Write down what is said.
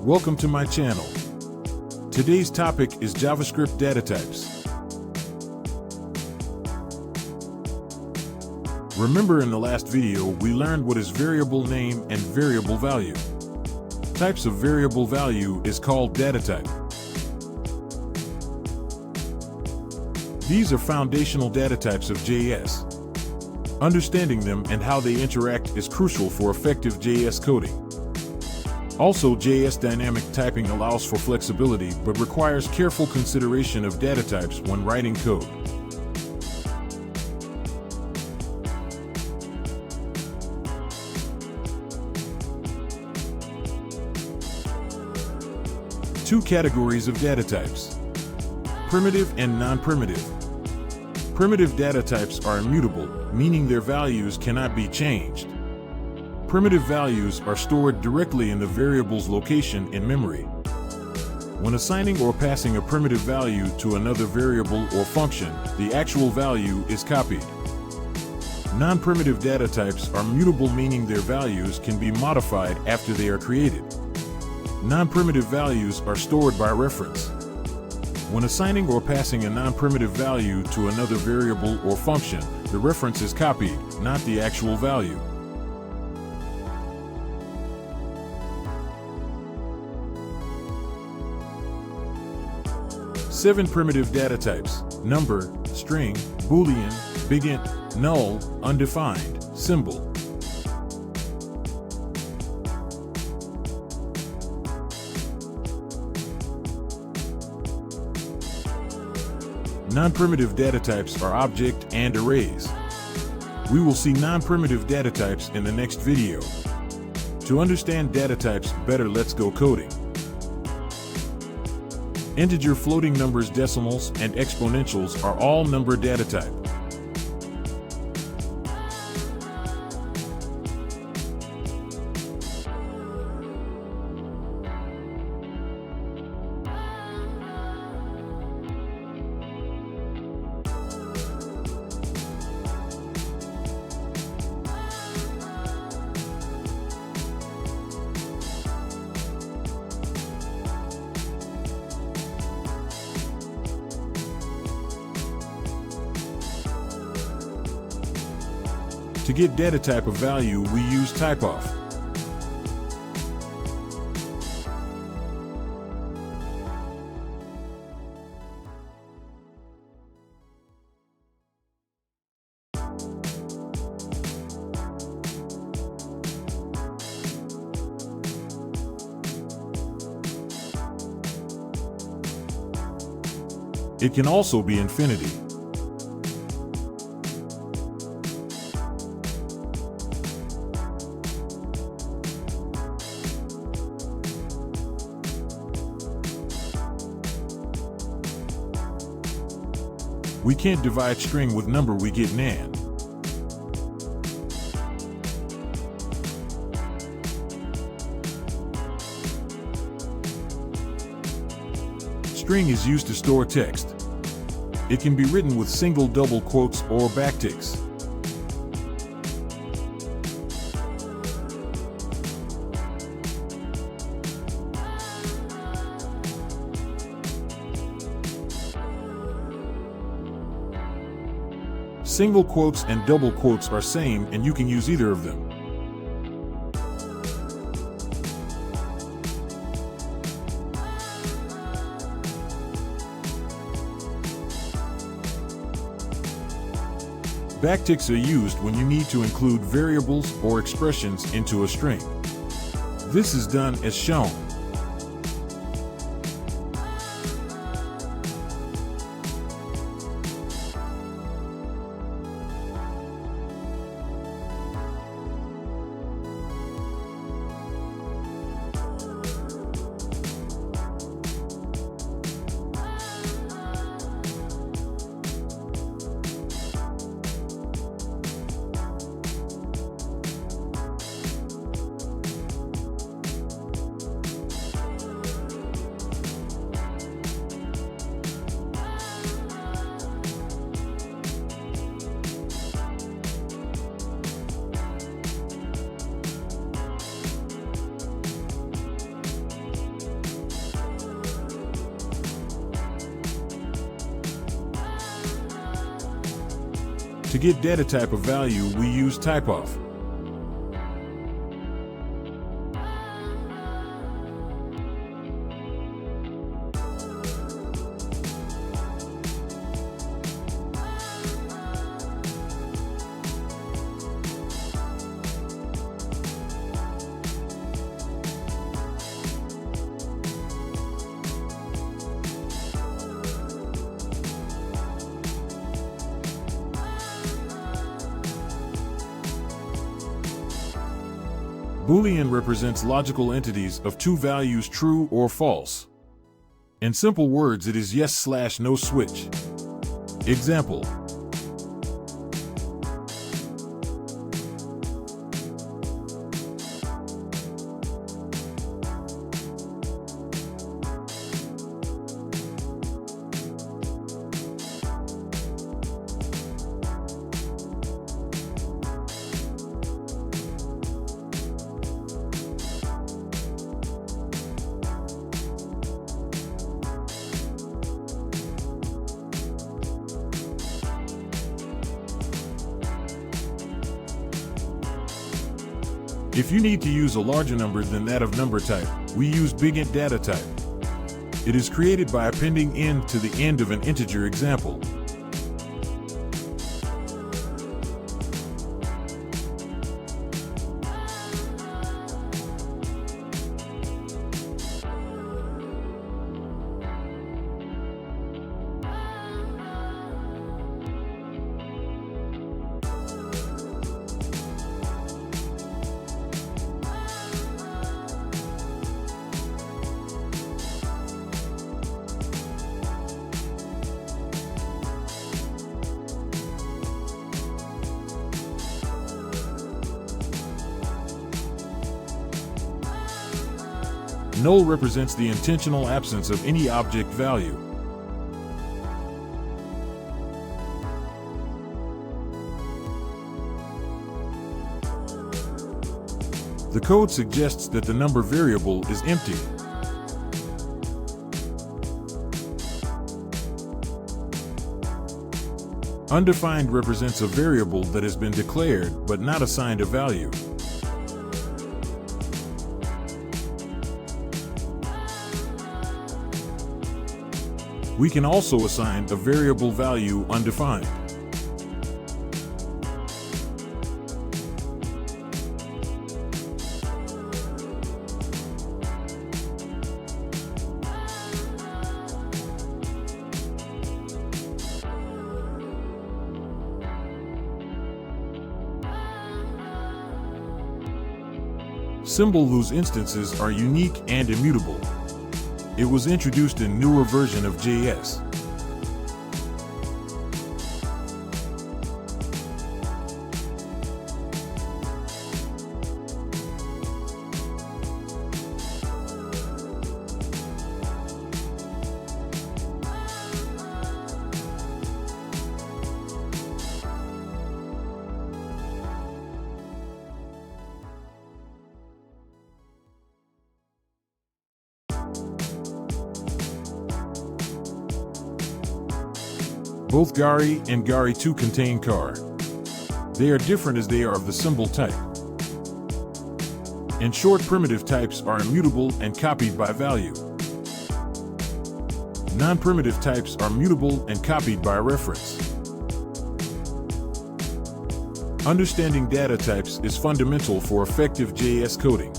Welcome to my channel. Today's topic is JavaScript Datatypes. Remember, in the last video we learned what is variable name and variable value. Types of variable value is called datatype. These are foundational datatypes of JS. Understanding them and how they interact is crucial for effective JS coding. Also, JS dynamic typing allows for flexibility but requires careful consideration of datatypes when writing code. Two categories of datatypes: primitive and non-primitive. Primitive datatypes are immutable, meaning their values cannot be changed. Primitive values are stored directly in the variable's location in memory. When assigning or passing a primitive value to another variable or function, the actual value is copied. Non-primitive datatypes are mutable, meaning their values can be modified after they are created. Non-primitive values are stored by reference. When assigning or passing a non-primitive value to another variable or function, the reference is copied, not the actual value. Seven primitive datatypes: number, string, boolean, bigInt, null, undefined, symbol. Non-primitive datatypes are object and arrays. We will see non-primitive datatypes in the next video. To understand datatypes better, let's go coding. Integer, floating numbers, decimals, and exponentials are all number datatype. To get datatype of value, we use typeof. It can also be infinity. We can't divide string with number, we get nan. String is used to store text. It can be written with single, double quotes, or backticks. Single quotes and double quotes are same, and you can use either of them. Backticks are used when you need to include variables or expressions into a string. This is done as shown. To get data type of value, we use typeof. Boolean represents logical entities of two values, true or false. In simple words, it is yes/no switch. Example. If you need to use a larger number than that of number type, we use bigInt data type. It is created by appending int to the end of an integer example. Null represents the intentional absence of any object value. The code suggests that the number variable is empty. Undefined represents a variable that has been declared but not assigned a value. We can also assign a variable value undefined. Symbol whose instances are unique and immutable. It was introduced in newer version of JS. Both Gari and Gari2 contain car. They are different as they are of the symbol type. In short, primitive types are immutable and copied by value. Non-primitive types are mutable and copied by reference. Understanding data types is fundamental for effective JS coding.